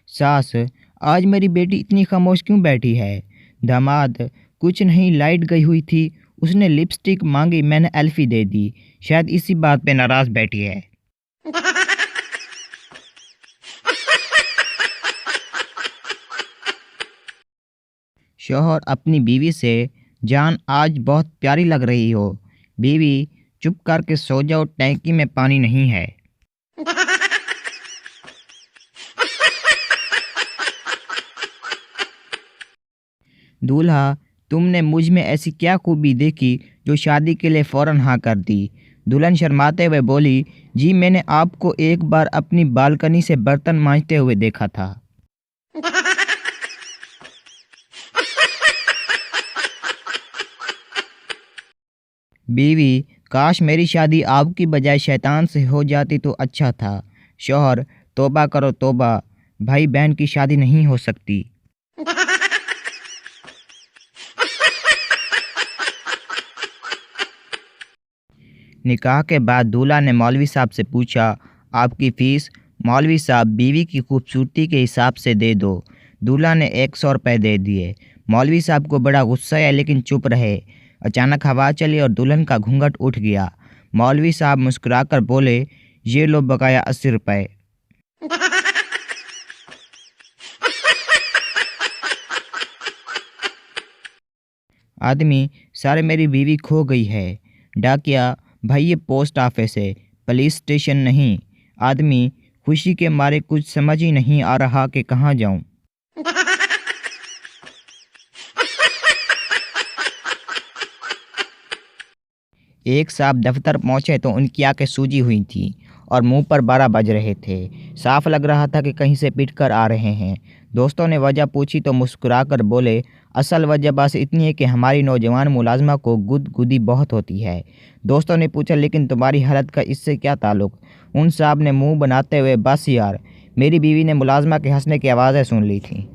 सास, आज मेरी बेटी इतनी खामोश क्यों बैठी है? दामाद, कुछ नहीं, लाइट गई हुई थी, उसने लिपस्टिक मांगी, मैंने एल्फी दे दी, शायद इसी बात पे नाराज बैठी है। शौहर अपनी बीवी से, जान आज बहुत प्यारी लग रही हो। बीवी, चुप करके सो जाओ, टैंकी में पानी नहीं है। दूल्हा, तुमने मुझ में ऐसी क्या खूबी देखी जो शादी के लिए फ़ौरन हाँ कर दी? दुल्हन शर्माते हुए बोली, जी मैंने आपको एक बार अपनी बालकनी से बर्तन मांजते हुए देखा था। बीवी, काश मेरी शादी आपकी बजाय शैतान से हो जाती तो अच्छा था। शौहर, तौबा करो तौबा, भाई बहन की शादी नहीं हो सकती। निकाह के बाद दूल्हा ने मौलवी साहब से पूछा, आपकी फ़ीस? मौलवी साहब, बीवी की खूबसूरती के हिसाब से दे दो। दूल्हा ने 100 रुपये दे दिए। मौलवी साहब को बड़ा गुस्सा आया लेकिन चुप रहे। अचानक हवा चली और दुल्हन का घूंघट उठ गया। मौलवी साहब मुस्कुराकर बोले, ये लो बकाया 80 रुपये। आदमी, सर मेरी बीवी खो गई है। डाकिया, भाई ये पोस्ट ऑफिस है, पुलिस स्टेशन नहीं। आदमी, खुशी के मारे कुछ समझ ही नहीं आ रहा कि कहाँ जाऊँ। एक साहब दफ्तर पहुंचे तो उनकी आंखें सूजी हुई थीं और मुंह पर 12 बज रहे थे। साफ लग रहा था कि कहीं से पिट कर आ रहे हैं। दोस्तों ने वजह पूछी तो मुस्कुराकर बोले, असल वजह बस इतनी है कि हमारी नौजवान मुलाजमा को गुदगुदी बहुत होती है। दोस्तों ने पूछा, लेकिन तुम्हारी हालत का इससे क्या ताल्लुक? उन साहब ने मुंह बनाते हुए, बस यार, मेरी बीवी ने मुलाजमा के हंसने की आवाज़ें सुन ली थी।